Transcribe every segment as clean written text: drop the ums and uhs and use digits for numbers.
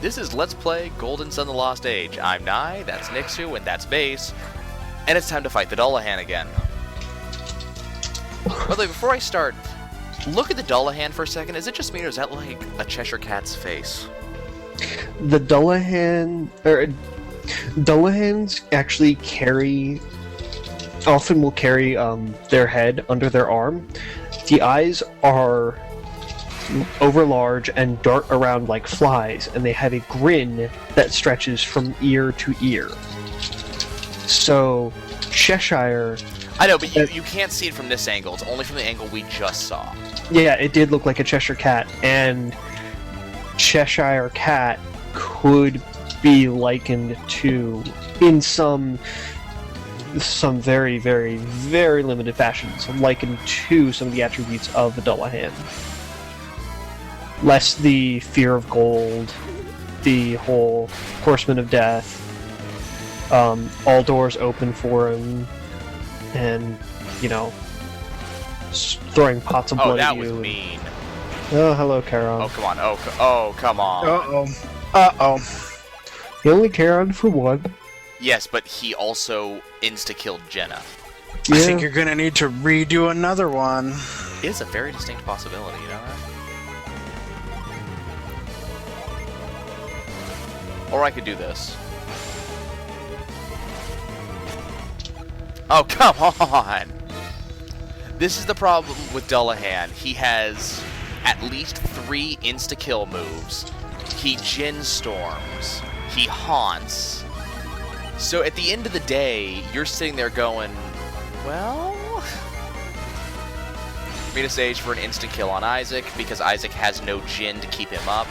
This is Let's Play Golden Sun: The Lost Age. I'm Nye, that's Nyxu, and that's Base, and it's time to fight the Dulahann again. By the way, before I start, look at the Dulahann for a second. Is it just me, or is that like a Cheshire Cat's face? The Dulahann, Dulahans actually often will carry their head under their arm. The eyes are overlarge and dart around like flies, and they have a grin that stretches from ear to ear. So, Cheshire... I know, but you can't see it from this angle. It's only from the angle we just saw. Yeah, it did look like a Cheshire Cat, and Cheshire Cat could be likened to, in some very, very, very limited fashions, likened to some of the attributes of the Dulahann. Less the fear of gold, the whole horseman of death, all doors open for him, and, you know, throwing pots of blood at you. Oh, that was mean. Oh, hello, Charon. Oh, come on. Oh, come on. Uh-oh. You only Charon for one. Yes, but he also insta-killed Jenna. Yeah. I think you're gonna need to redo another one. It is a very distinct possibility, you know that? Or I could do this. Oh, come on! This is the problem with Dulahann. He has at least 3 insta-kill moves. He Jin storms. He haunts. So at the end of the day, you're sitting there going, well... Me to stage for an instant kill on Isaac, because Isaac has no Jin to keep him up.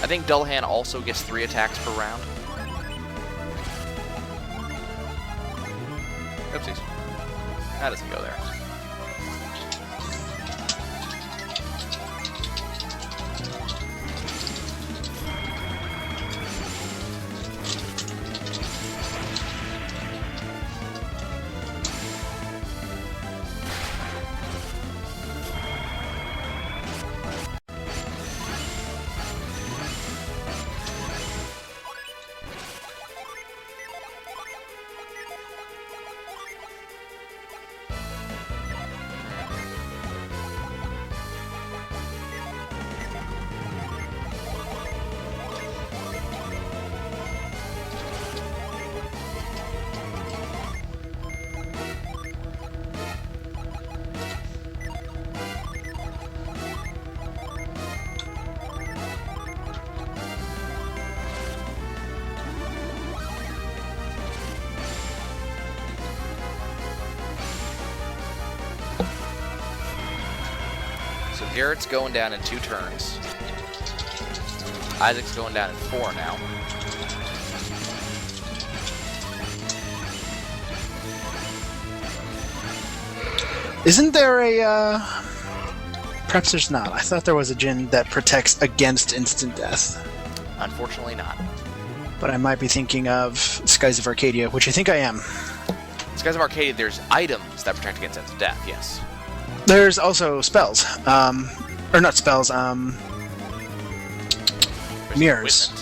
I think Dulahann also gets 3 attacks per round. Oopsies. That doesn't go there. So Garrett's going down in 2 turns. Isaac's going down in 4 now. Isn't there a, Perhaps there's not. I thought there was a Jin that protects against instant death. Unfortunately not. But I might be thinking of Skies of Arcadia, which I think I am. Skies of Arcadia, there's items that protect against instant death, yes. There's also spells. Or not spells, mirrors.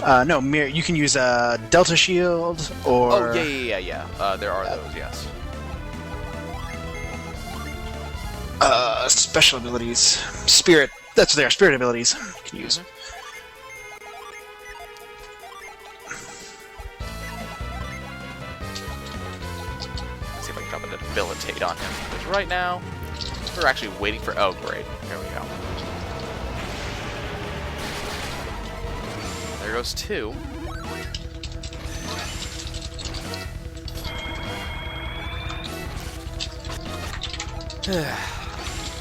No, mirror. You can use a Delta Shield, or... Oh, yeah. There are those, yes. Special abilities. Spirit. That's what they are. Spirit abilities you can use. Let's see if I can drop a debilitate on him. Because right now, we're actually waiting for... Oh, great. Here we go. There goes 2.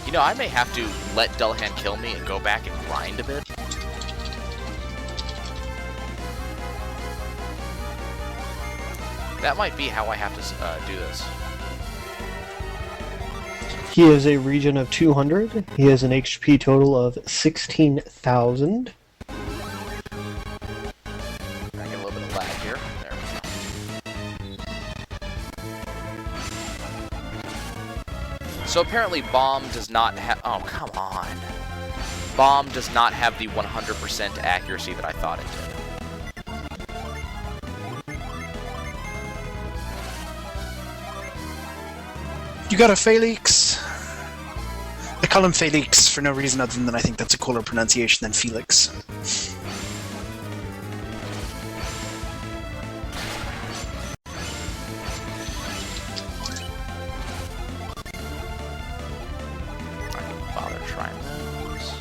You know, I may have to let Dulahann kill me and go back and grind a bit. That might be how I have to do this. He has a region of 200. He has an HP total of 16,000. I get a little bit of lag here. There we go. So apparently Bomb does not have... Oh, come on. Bomb does not have the 100% accuracy that I thought it did. You got a Felix. I call him Felix for no reason other than I think that's a cooler pronunciation than Felix. I can bother trying those.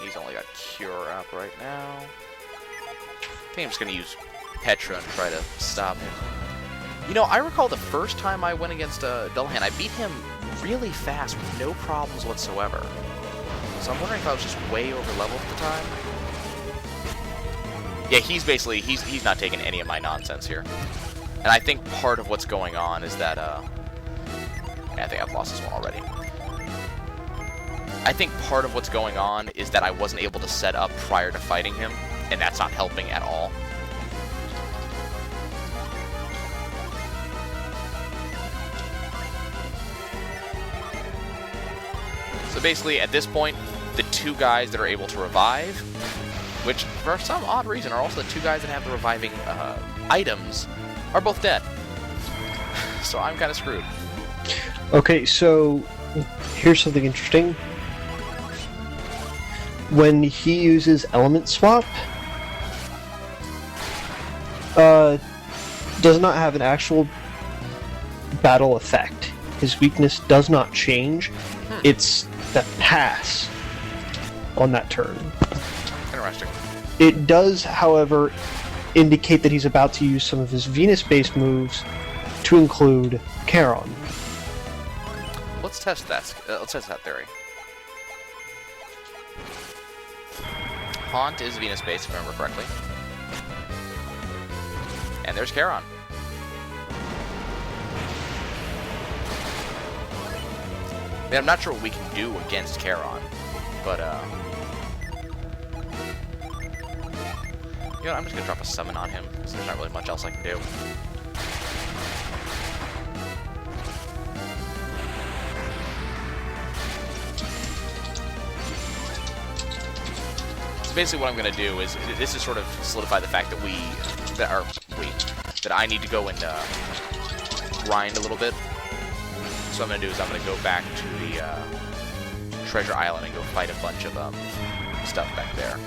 He's only got Cure up right now. I think I'm just going to use Petra and try to stop him. You know, I recall the first time I went against Dulahann, I beat him really fast with no problems whatsoever. So I'm wondering if I was just way over leveled at the time. Yeah, he's basically, he's not taking any of my nonsense here. And I think part of what's going on is that, yeah, I think I've lost this one already. I think part of what's going on is that I wasn't able to set up prior to fighting him, and that's not helping at all. So basically, at this point, the two guys that are able to revive, which for some odd reason are also the two guys that have the reviving items, are both dead. So I'm kind of screwed. Okay, so here's something interesting. When he uses element swap, does not have an actual battle effect. His weakness does not change. It's the pass on that turn. Interesting. It does, however, indicate that he's about to use some of his Venus-based moves to include Charon. Let's test that. Let's test that theory. Haunt is Venus-based, if I remember correctly. And there's Charon. I mean, I'm not sure what we can do against Charon, but, you know, I'm just gonna drop a summon on him, because there's not really much else I can do. So basically what I'm gonna do is, this is sort of solidify the fact that that I need to go and, grind a little bit. So what I'm going to do is I'm going to go back to the Treasure Island and go fight a bunch of stuff back there.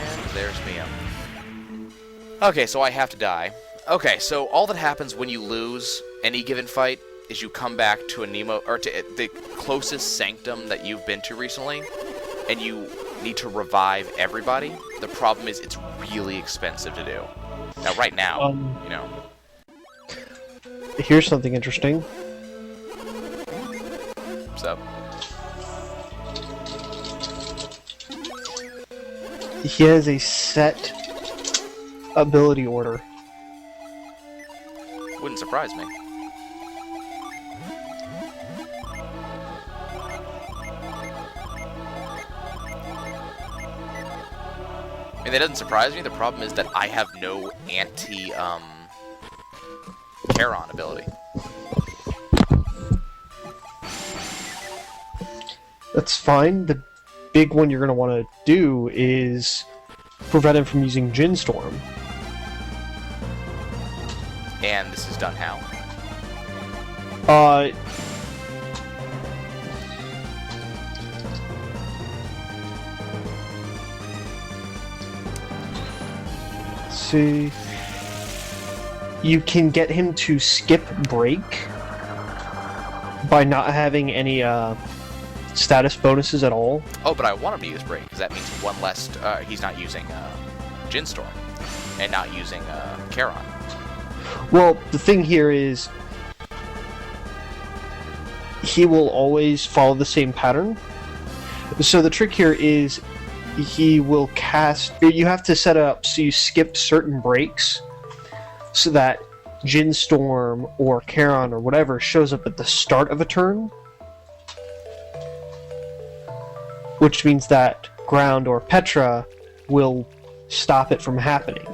And there's Mia. Okay, so I have to die. Okay, so all that happens when you lose any given fight is you come back to a Nemo, or to the closest sanctum that you've been to recently, and you need to revive everybody. The problem is it's really expensive to do. Now, right now, you know... Here's something interesting. So, he has a set ability order. Wouldn't surprise me. I mean, that doesn't surprise me. The problem is that I have no Charon ability. That's fine. The big one you're going to want to do is prevent him from using Jin Storm. And this is done how? Let's see. You can get him to skip break by not having any status bonuses at all. Oh, but I want him to use break, because that means one less, he's not using Jin Storm, and not using Charon. Well, the thing here is, he will always follow the same pattern. So the trick here is, he will cast... You have to set up so you skip certain breaks, so that Jin Storm or Charon or whatever shows up at the start of a turn. Which means that Ground or Petra will stop it from happening.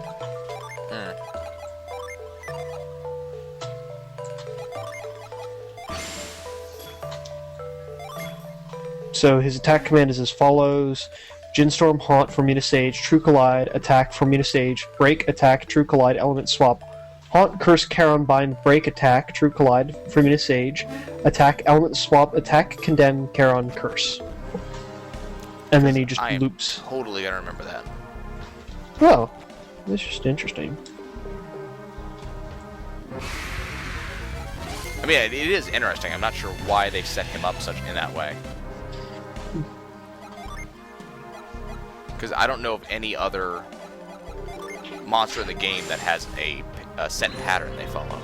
So his attack command is as follows: Ginstorm, Haunt, Formina Sage, True Collide, Attack, Formina Sage, Break, Attack, True Collide, Element Swap, Haunt, Curse, Charon, Bind, Break, Attack, True Collide, Formina Sage, Attack, Element Swap, Attack, Condemn, Charon, Curse. And then he just loops. Totally gonna remember that. Oh, that's just interesting. I mean, it is interesting. I'm not sure why they set him up in that way. Because I don't know of any other monster in the game that has a set pattern they follow.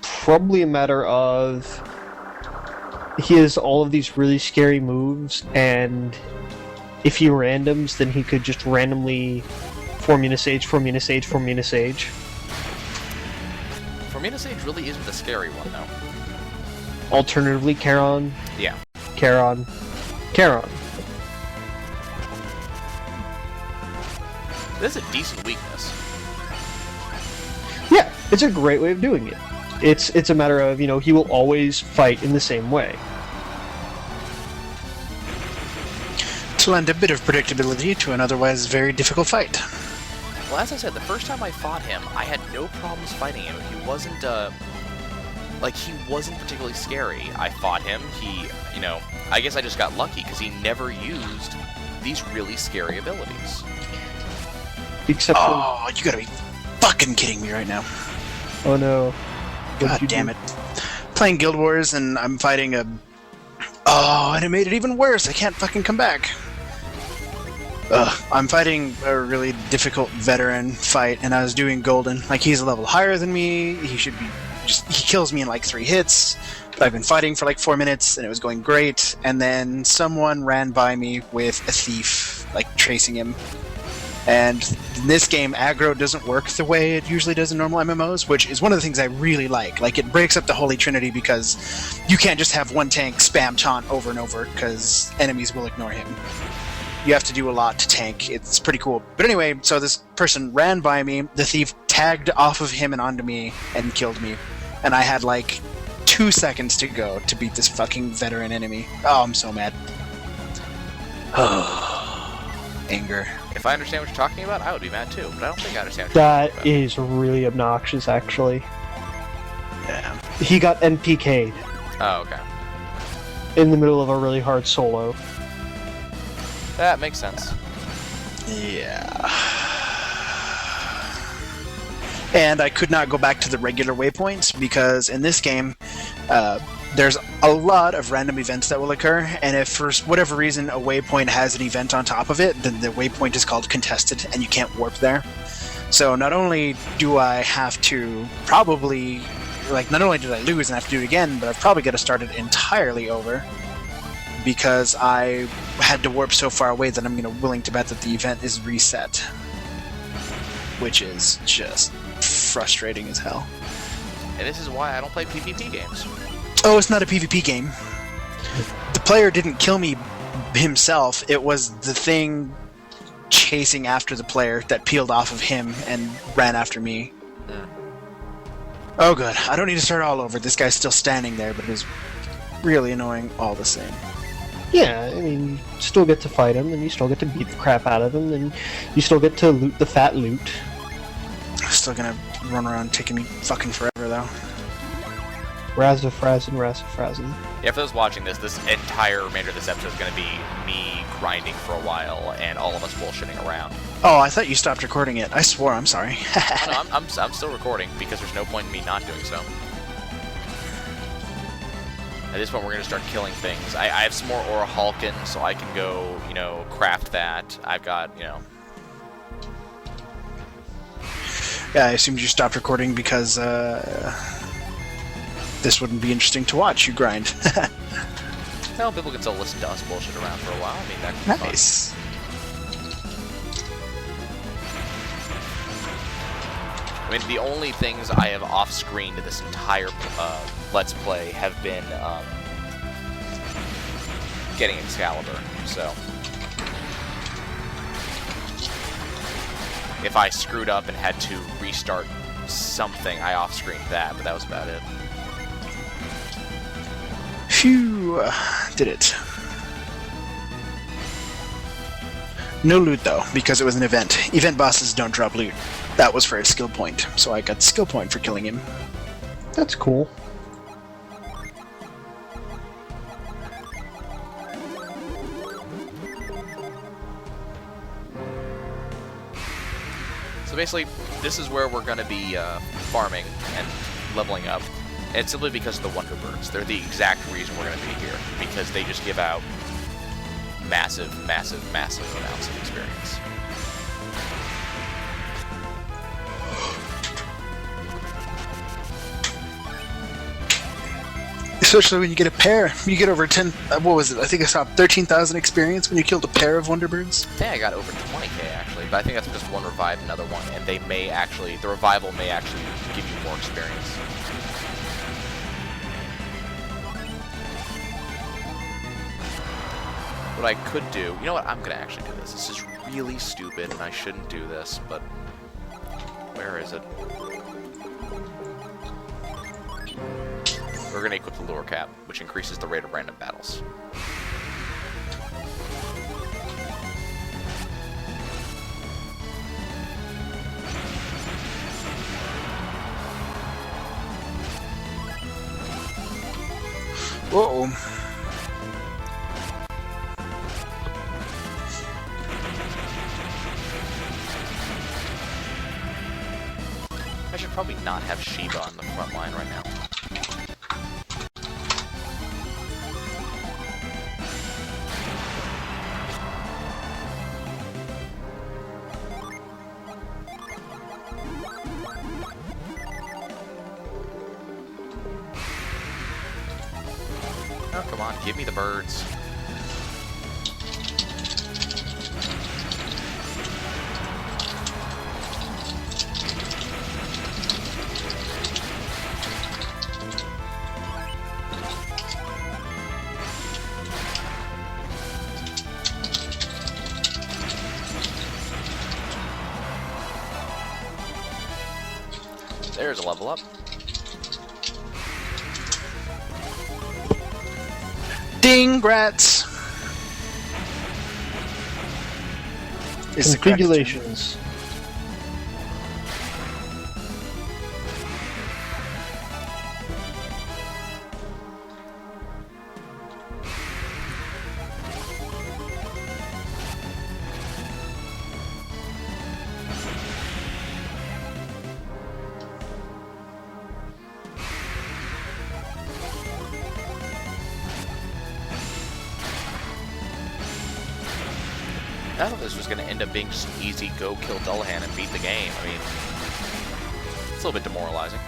Probably a matter of he has all of these really scary moves, and if he randoms, then he could just randomly Formina Sage, Formina Sage, Formina Sage. Formina Sage really isn't the scary one, though. Alternatively, Charon. Yeah. Charon. Charon. This is a decent weakness. Yeah, it's a great way of doing it. It's a matter of, he will always fight in the same way. To lend a bit of predictability to an otherwise very difficult fight. Well, as I said, the first time I fought him, I had no problems fighting him. He wasn't, he wasn't particularly scary. I fought him, I guess I just got lucky, because he never used these really scary abilities. Except oh, you gotta be fucking kidding me right now. Oh no. God damn it. Playing Guild Wars and I'm fighting a... Oh, and it made it even worse. I can't fucking come back. I'm fighting a really difficult veteran fight, and I was doing Golden. Like, he's a level higher than me. He should be... he kills me in like 3 hits. But I've been fighting for like 4 minutes, and it was going great. And then someone ran by me with a thief, like, tracing him. And in this game, aggro doesn't work the way it usually does in normal MMOs, which is one of the things I really like. Like, it breaks up the Holy Trinity because you can't just have one tank spam taunt over and over, because enemies will ignore him. You have to do a lot to tank. It's pretty cool. But anyway, so this person ran by me, the thief tagged off of him and onto me, and killed me. And I had like 2 seconds to go to beat this fucking veteran enemy. Oh, I'm so mad. Anger. If I understand what you're talking about, I would be mad too, but I don't think I understand what you're talking about. That is really obnoxious, actually. Yeah. He got NPK'd Oh, okay. in the middle of a really hard solo. That makes sense. Yeah. And I could not go back to the regular waypoints because in this game, there's a lot of random events that will occur, and if for whatever reason a waypoint has an event on top of it, then the waypoint is called contested, and you can't warp there. So not only do I have to probably, not only did I lose and have to do it again, but I've probably got to start it entirely over because I had to warp so far away that I'm willing to bet that the event is reset, which is just frustrating as hell. And this is why I don't play PvP games. Oh, it's not a PvP game. The player didn't kill me himself. It was the thing chasing after the player that peeled off of him and ran after me. Oh, good. I don't need to start all over. This guy's still standing there, but it is really annoying all the same. Yeah, I mean, you still get to fight him, and you still get to beat the crap out of him, and you still get to loot the fat loot. Still gonna run around taking me fucking forever, though. Razzafrazzin, Razzafrazzin. Yeah, for those watching this entire remainder of this episode is going to be me grinding for a while and all of us bullshitting around. Oh, I thought you stopped recording it. I swore. I'm sorry. No, I'm still recording because there's no point in me not doing so. At this point, we're going to start killing things. I have some more Aura Halkin, so I can go, craft that. I've got, Yeah, I assumed you stopped recording because, this wouldn't be interesting to watch, you grind. Well, people can still listen to us bullshit around for a while. I mean, that could be Nice. fun. I mean, the only things I have off-screened this entire Let's Play have been getting Excalibur, so... If I screwed up and had to restart something, I off-screened that, but that was about it. Phew, did it. No loot though, because it was an event. Event bosses don't drop loot. That was for a skill point, so I got the skill point for killing him. That's cool. So basically, this is where we're going to be farming and leveling up. And it's simply because of the Wonder Birds. They're the exact reason we're going to be here, because they just give out massive, massive, massive amounts of experience. Especially when you get a pair. You get over 10... what was it? I think I saw 13,000 experience when you killed a pair of Wonderbirds. I think I got over 20k actually, but I think that's because one revived another one, and they may actually... the revival may actually give you more experience. What I could do... you know what? I'm going to actually do this. This is really stupid, and I shouldn't do this, but... where is it? We're going to equip the lure cap, which increases the rate of random battles. Uh-oh. I should probably not have Sheba on the front line right now. Oh, come on, give me the birds. There's a level up. Dingrats! Is the correct term. Congratulations. I thought this was going to end up being just an easy go kill Dulahann and beat the game. I mean, it's a little bit demoralizing.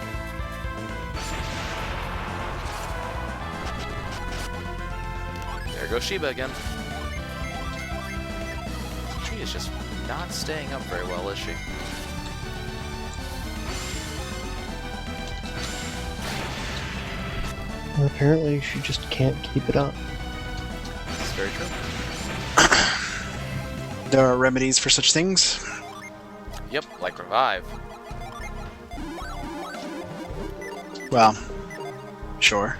There goes Sheba again. She is just not staying up very well, is she? Well, apparently she just can't keep it up. That's very true. There are remedies for such things. Yep, like revive. Well, sure.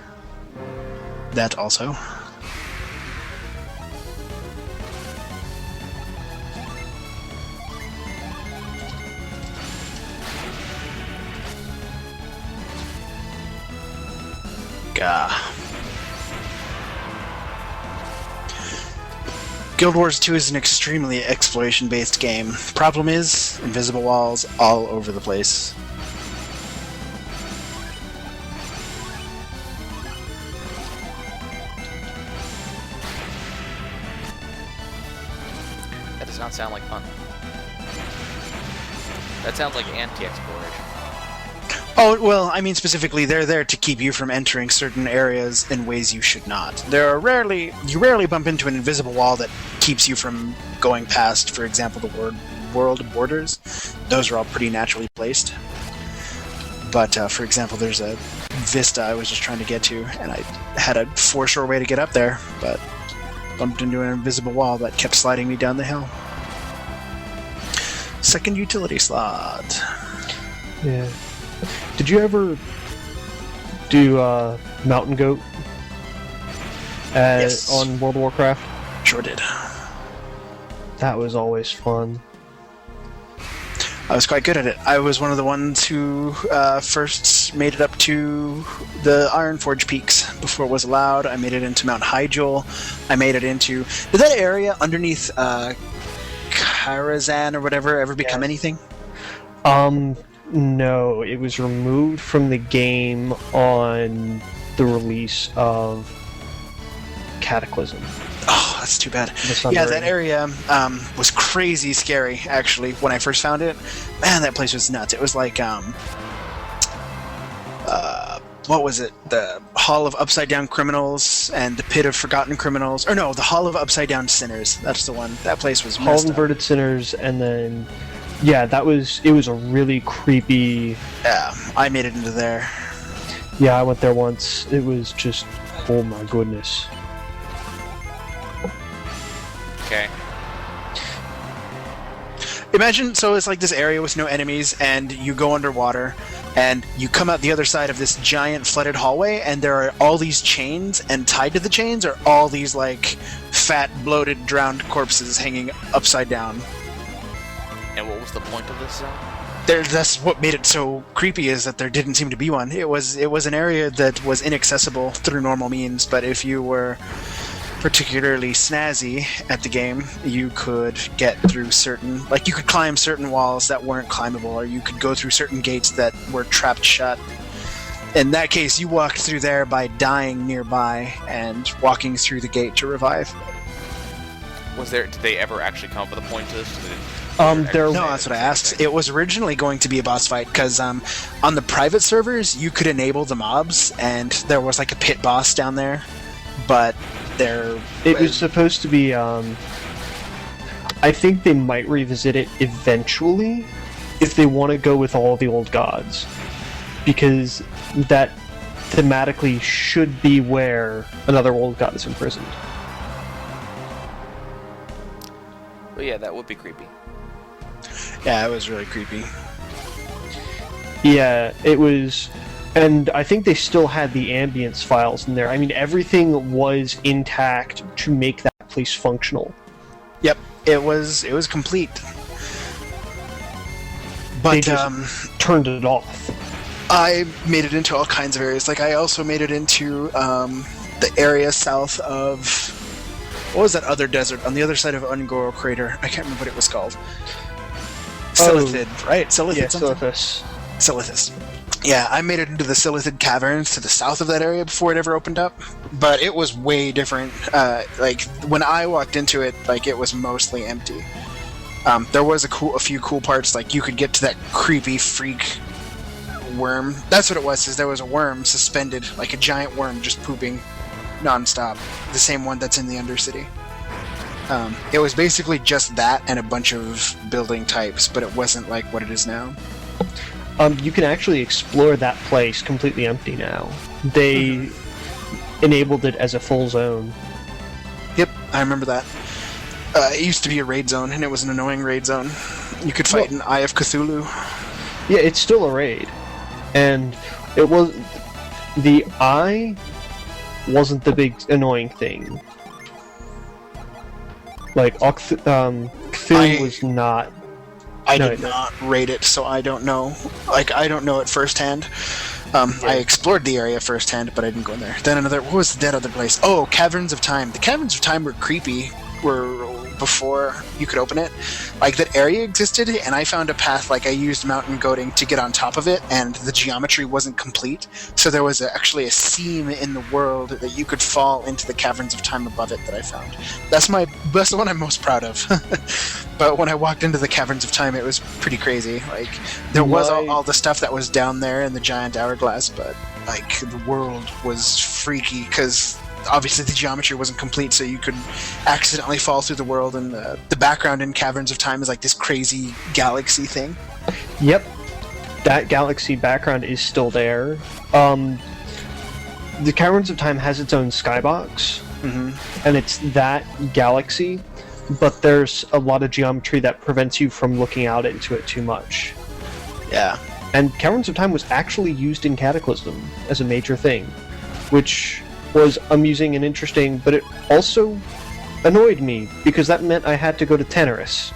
That also. Gah. Guild Wars 2 is an extremely exploration-based game. Problem is, invisible walls all over the place. That does not sound like fun. That sounds like anti-exploration. Oh, well, I mean specifically, they're there to keep you from entering certain areas in ways you should not. You rarely bump into an invisible wall that keeps you from going past, for example, the world borders. Those are all pretty naturally placed. But, for example, there's a vista I was just trying to get to, and I had a foreshore way to get up there, but bumped into an invisible wall that kept sliding me down the hill. Second utility slot. Yeah. Did you ever do Mountain Goat? Yes. on World of Warcraft. Sure did. That was always fun. I was quite good at it. I was one of the ones who first made it up to the Ironforge Peaks before it was allowed. I made it into Mount Hyjal. I made it into... Did that area underneath Karazhan or whatever ever become anything? No, it was removed from the game on the release of Cataclysm. Oh, that's too bad. The Yeah, Sundering. that area was crazy scary, actually, when I first found it. Man, that place was nuts. It was like, what was it? The Hall of Upside Down Criminals and the Pit of Forgotten Criminals. Or no, the Hall of Upside Down Sinners. That's the one. That place was Hall messed of up. Inverted Sinners, and then... Yeah, it was a really creepy... Yeah, I made it into there. Yeah, I went there once. It was just... Oh my goodness. Okay. Imagine, so it's like this area with no enemies, and you go underwater, and you come out the other side of this giant flooded hallway, and there are all these chains, and tied to the chains are all these, like, fat, bloated, drowned corpses hanging upside down. And what was the point of this zone? That's what made it so creepy, is that there didn't seem to be one. It was an area that was inaccessible through normal means, but if you were particularly snazzy at the game, you could get through certain... Like, you could climb certain walls that weren't climbable, or you could go through certain gates that were trapped shut. In that case, you walked through there by dying nearby and walking through the gate to revive. Did they ever actually come up with a point to this? There... No, that's what I asked. It was originally going to be a boss fight, because on the private servers, you could enable the mobs, and there was like a pit boss down there, but It was supposed to be, I think they might revisit it eventually, if they want to go with all the old gods. Because that thematically should be where another old god is imprisoned. But yeah, that would be creepy. Yeah, it was really creepy. Yeah, it was... And I think they still had the ambience files in there. I mean, everything was intact to make that place functional. Yep, it was complete. But They just turned it off. I made it into all kinds of areas. Like, I also made it into the area south of... What was that other desert? On the other side of Ungoro Crater. I can't remember what it was called. Silithid, right? Silithid Yeah, something? Silithus. Silithus. Yeah, I made it into the Silithid Caverns to the south of that area before it ever opened up. But it was way different. Like, when I walked into it, like, it was mostly empty. There was a few cool parts, like, you could get to that creepy freak worm. That's what it was, is there was a worm suspended, like a giant worm just pooping non-stop. The same one that's in the Undercity. It was basically just that and a bunch of building types, but it wasn't like what it is now. You can actually explore that place completely empty now. They enabled it as a full zone. Yep, I remember that. It used to be a raid zone, and it was an annoying raid zone. You could fight an Eye of Cthulhu. Yeah, it's still a raid. And it was... The eye wasn't the big annoying thing. Like, Cthulhu was not... I did not raid it, so I don't know. Like, I don't know it firsthand. I explored the area firsthand, but I didn't go in there. Then what was that other place? Oh, Caverns of Time. The Caverns of Time were creepy, before you could open it. Like, that area existed, and I found a path, like, I used mountain goating to get on top of it, and the geometry wasn't complete, so there was actually a seam in the world that you could fall into the Caverns of Time above it that I found. That's the one I'm most proud of. But when I walked into the Caverns of Time, it was pretty crazy. Like, there was all the stuff that was down there in the giant hourglass, but, like, the world was freaky, because obviously the geometry wasn't complete, so you could accidentally fall through the world, and the background in Caverns of Time is like this crazy galaxy thing. Yep. That galaxy background is still there. The Caverns of Time has its own skybox, and it's that galaxy, but there's a lot of geometry that prevents you from looking out into it too much. Yeah. And Caverns of Time was actually used in Cataclysm as a major thing, which was amusing and interesting, but it also annoyed me because that meant I had to go to Tenorus.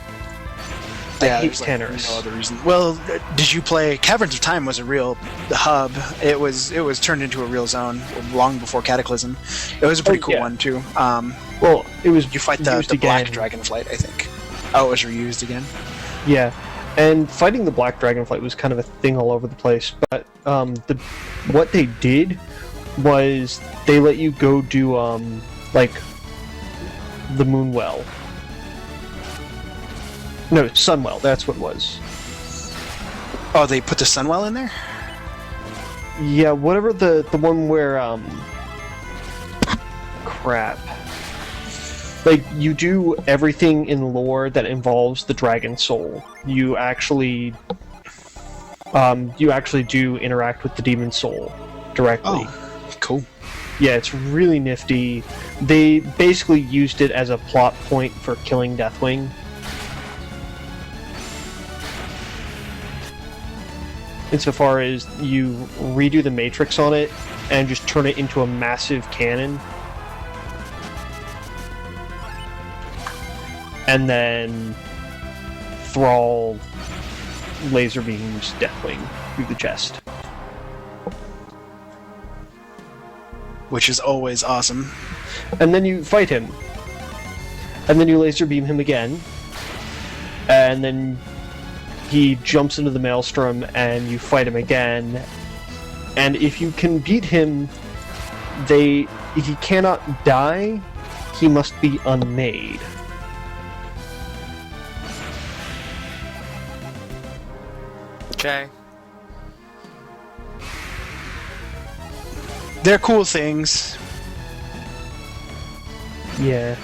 I hate there's, Tenorus. no other reason. Well, did you play Caverns of Time? Was a real hub. It was turned into a real zone long before Cataclysm. It was a pretty cool one too. Well, it was You fight the Black Dragonflight, I think. Oh, it was reused again. Yeah, and fighting the Black Dragonflight was kind of a thing all over the place. But what they did was they let you go do like the Moonwell. No, Sunwell. That's what it was. Oh, they put the Sunwell in there? Yeah, whatever the one where crap. Like, you do everything in lore that involves the Dragon Soul. You actually do interact with the Demon Soul directly. Oh, cool. Yeah, it's really nifty. They basically used it as a plot point for killing Deathwing. Insofar as you redo the Matrix on it and just turn it into a massive cannon. And then Thrall laser beams Deathwing through the chest. Which is always awesome. And then you fight him. And then you laser beam him again. And then he jumps into the Maelstrom and you fight him again. And if you can beat him, if he cannot die, he must be unmade. Okay. They're cool things. Yeah.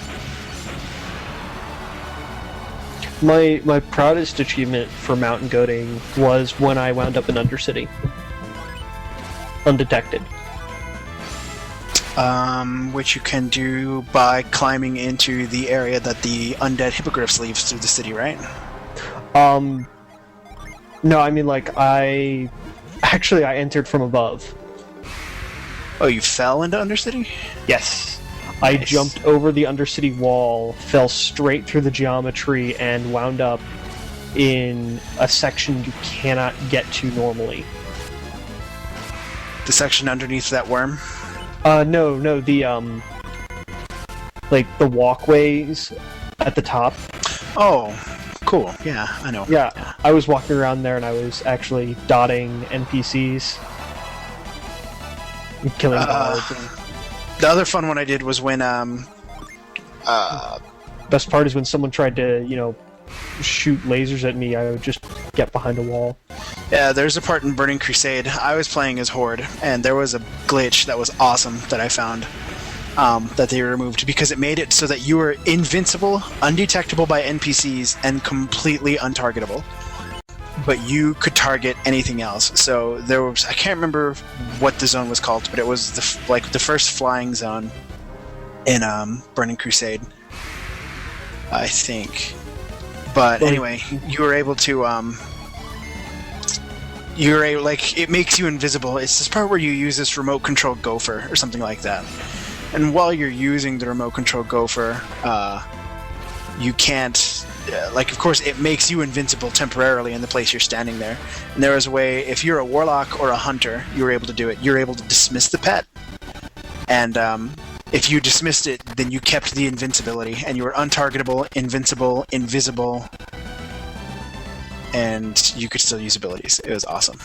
My proudest achievement for mountain goating was when I wound up in Undercity. Undetected. Which you can do by climbing into the area that the undead hippogriffs leaves through the city, right? No, I mean, like, I entered from above. Oh, you fell into Undercity? Yes. I Nice. jumped over the Undercity wall, fell straight through the geometry, and wound up in a section you cannot get to normally. The section underneath that worm? No, the, like, the walkways at the top. Oh, cool. Yeah, I know. Yeah, I was walking around there and I was actually dotting NPCs. And killing guards. The other fun one I did was when, Best part is when someone tried to, shoot lasers at me, I would just get behind a wall. yeah, there's a part in Burning Crusade. I was playing as Horde, and there was a glitch that was awesome that I found. That they removed because it made it so that you were invincible, undetectable by NPCs, and completely untargetable. But you could target anything else. So there was, I can't remember what the zone was called, but it was the first flying zone in Burning Crusade, I think. But anyway, you were able to it makes you invisible. It's this part where you use this remote control gopher or something like that. And while you're using the remote control gopher, you can't, of course, it makes you invincible temporarily in the place you're standing there. And there was a way, if you're a warlock or a hunter, you were able to do it. You're able to dismiss the pet. And if you dismissed it, then you kept the invincibility. And you were untargetable, invincible, invisible. And you could still use abilities. It was awesome.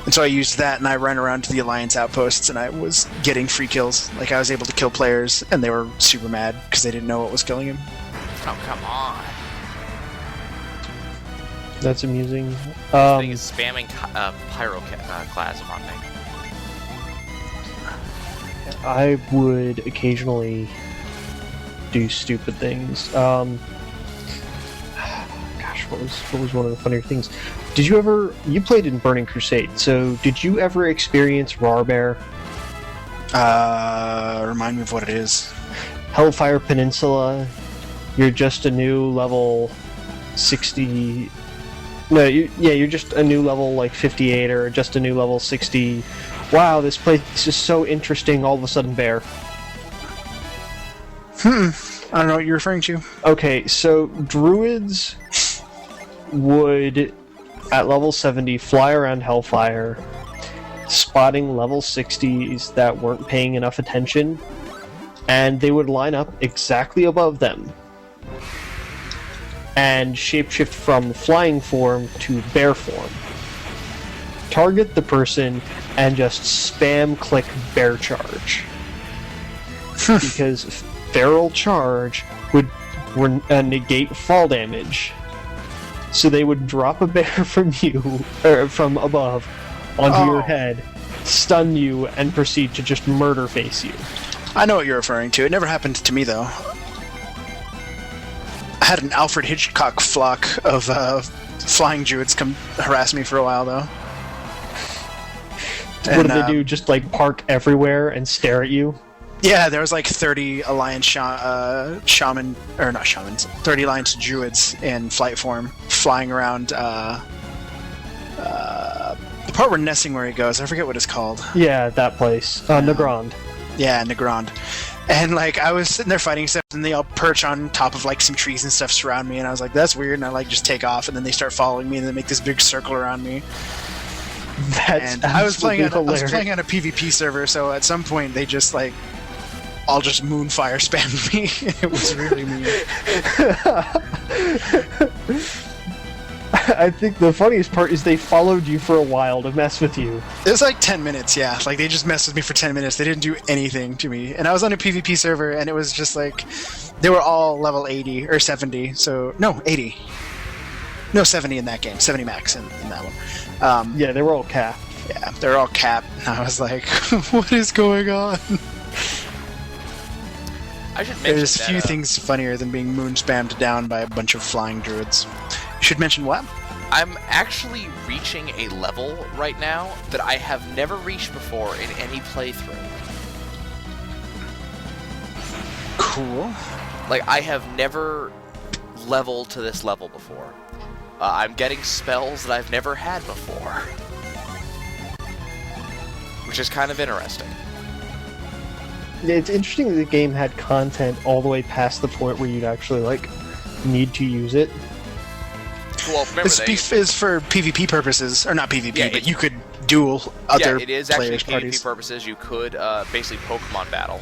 And so I used that, and I ran around to the Alliance outposts, and I was getting free kills. Like, I was able to kill players, and they were super mad, because they didn't know what was killing him. Oh, come on. That's amusing. This thing is spamming pyroclasm on me. I would occasionally do stupid things. Gosh, what was one of the funnier things? Did you ever... You played in Burning Crusade, so did you ever experience Rawbear? Remind me of what it is. Hellfire Peninsula. You're just a new level 60... No, you're just a new level, 58, or just a new level 60 wow, this place is so interesting, all of a sudden bear. I don't know what you're referring to. Okay, so druids would, at level 70, fly around Hellfire, spotting level 60s that weren't paying enough attention, and they would line up exactly above them and shapeshift from flying form to bear form. Target the person and just spam click bear charge. Because feral charge would negate fall damage. So they would drop a bear from you, or from above, onto your head, stun you, and proceed to just murder face you. I know what you're referring to. It never happened to me, though. I had an Alfred Hitchcock flock of flying druids come harass me for a while, though. What did they do? Just like park everywhere and stare at you? Yeah, there was like 30 Alliance shaman, or not shamans, 30 Alliance druids in flight form, flying around the part where Nessingwary goes. I forget what it's called. Yeah, that place. Nagrand. Yeah, Nagrand. And like I was sitting there fighting stuff, and they all perch on top of like some trees and stuff surround me, and I was like, "That's weird." And I like just take off, and then they start following me, and they make this big circle around me. That's and I was playing on a PvP server, so at some point they just like all just moonfire spammed me. It was really mean. I think the funniest part is they followed you for a while to mess with you. It was like 10 minutes, yeah. Like, they just messed with me for 10 minutes. They didn't do anything to me. And I was on a PvP server, and it was just like... They were all level 80, or 70, so... No, 80. No, 70 in that game. 70 max in that one. Yeah, they were all capped. Yeah, they were all capped. And I was like, what is going on? I should mention There's few things funnier than being moon spammed down by a bunch of flying druids. You should mention what? I'm actually reaching a level right now that I have never reached before in any playthrough. Cool. Like, I have never leveled to this level before. I'm getting spells that I've never had before. Which is kind of interesting. Yeah, it's interesting that the game had content all the way past the point where you'd actually, like, need to use it. Well, remember This is for PvP purposes, or not PvP, yeah, but you could duel other it is actually players' PvP parties. purposes. You could basically Pokemon battle.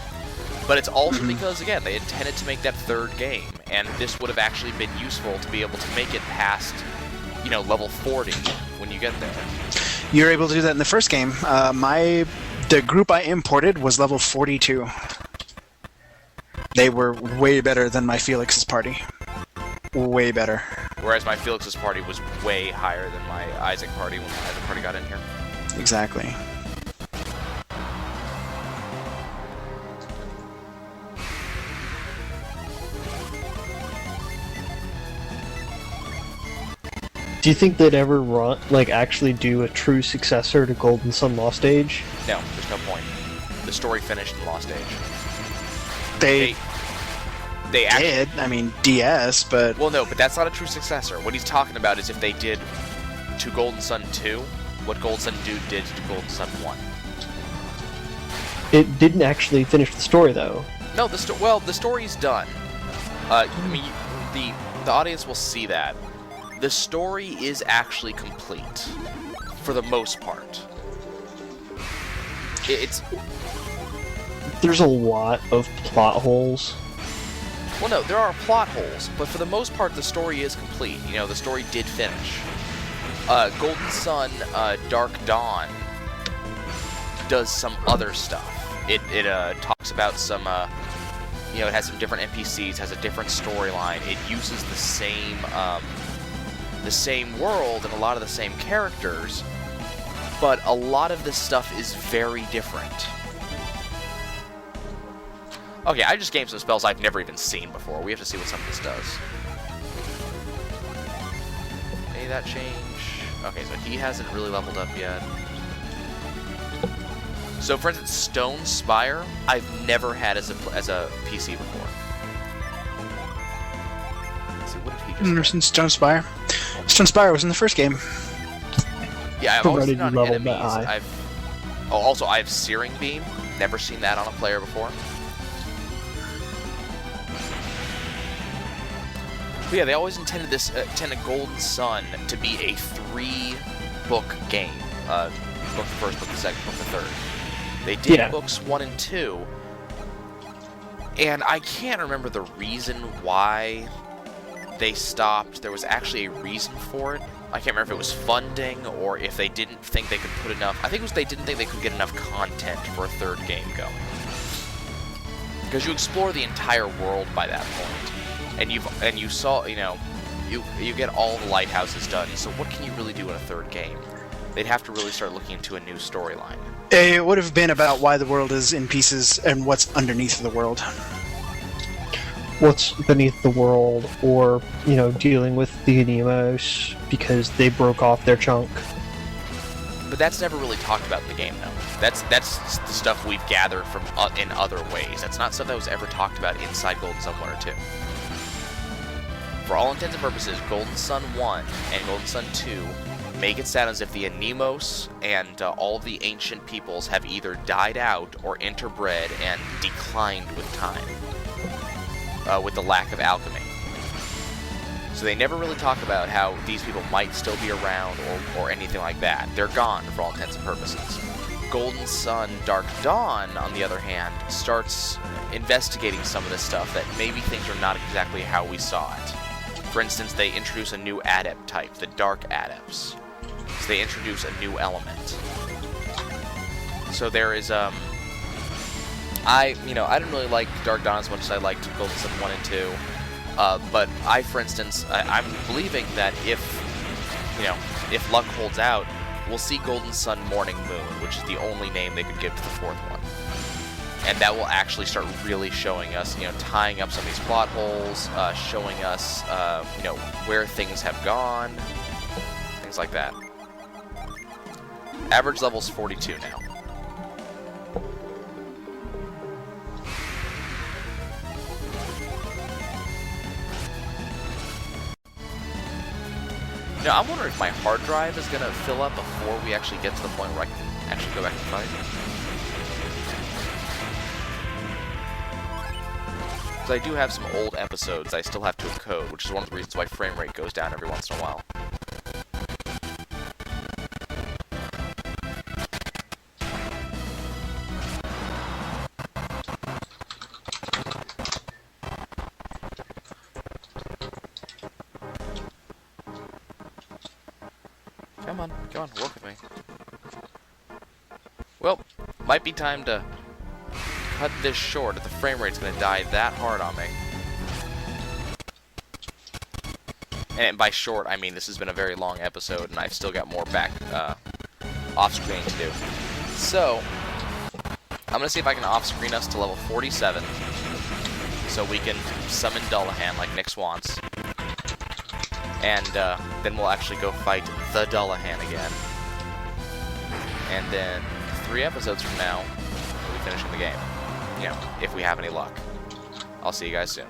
But it's also because, again, they intended to make that third game, and this would have actually been useful to be able to make it past, you know, level 40 when you get there. You're able to do that in the first game. The group I imported was level 42. They were way better than my Felix's party. Way better. Whereas my Felix's party was way higher than my Isaac party when my Isaac party got in here. Exactly. Do you think they'd ever actually do a true successor to Golden Sun Lost Age? No, there's no point. The story finished in Lost Age. They actually did. I mean, DS, but... Well, no, but that's not a true successor. What he's talking about is if they did to Golden Sun 2, what Golden Sun 2 did to Golden Sun 1. It didn't actually finish the story, though. No, the story's done. I mean, the audience will see that. The story is actually complete, for the most part. There's a lot of plot holes. Well, no, there are plot holes, but for the most part, the story is complete. You know, the story did finish. Golden Sun, Dark Dawn does some other stuff. It talks about some, you know, it has some different NPCs, has a different storyline. It uses the same world and a lot of the same characters, but a lot of this stuff is very different. Okay, I just gamed some spells I've never even seen before. We have to see what some of this does. May that change? Okay, so he hasn't really leveled up yet. So, for instance, Stone Spire, I've never had as a PC before. Let's see, what did he just Never seen Stone Spire. Stone Spire was in the first game. Yeah, I've always been on enemies. Oh, also, I have Searing Beam. Never seen that on a player before. But yeah, they always intended Golden Sun to be a 3-book game. Book the first, book the second, book the third. They did books 1 and 2, and I can't remember the reason why they stopped. There was actually a reason for it. I can't remember if it was funding or if they didn't think they could put enough. I think it was they didn't think they could get enough content for a third game going. Because you explore the entire world by that point, and you saw, you know, you get all the lighthouses done. So what can you really do in a third game? They'd have to really start looking into a new storyline. It would have been about why the world is in pieces and what's underneath the world. What's beneath the world, or, you know, dealing with the Anemos because they broke off their chunk. But that's never really talked about in the game, though. That's the stuff we've gathered from in other ways. That's not stuff that was ever talked about inside Golden Sun 1 or 2. For all intents and purposes, Golden Sun 1 and Golden Sun 2 make it sound as if the Anemos and all of the ancient peoples have either died out or interbred and declined with time, with the lack of alchemy. So they never really talk about how these people might still be around or anything like that. They're gone for all intents and purposes. Golden Sun Dark Dawn, on the other hand, starts investigating some of this stuff that maybe things are not exactly how we saw it. For instance, they introduce a new adept type, the Dark Adepts. So they introduce a new element. So there is, I didn't really like Dark Dawn as much as I liked Golden Sun 1 and 2. But for instance, I'm believing that if luck holds out, we'll see Golden Sun Morning Moon, which is the only name they could give to the fourth one. And that will actually start really showing us, tying up some of these plot holes, showing us, where things have gone, things like that. Average level's 42 now. I'm wondering if my hard drive is going to fill up before we actually get to the point where I can actually go back and fight. Because I do have some old episodes I still have to encode, which is one of the reasons why frame rate goes down every once in a while. Come on, work with me. Well, might be time to cut this short if the frame rate's gonna die that hard on me. And by short, I mean this has been a very long episode, and I've still got more back off-screen to do. So, I'm gonna see if I can off-screen us to level 47, so we can summon Dulahann like Nyxu wants. And then we'll actually go fight the Dulahann again. And then 3 episodes from now, we'll be finishing the game. If we have any luck. I'll see you guys soon.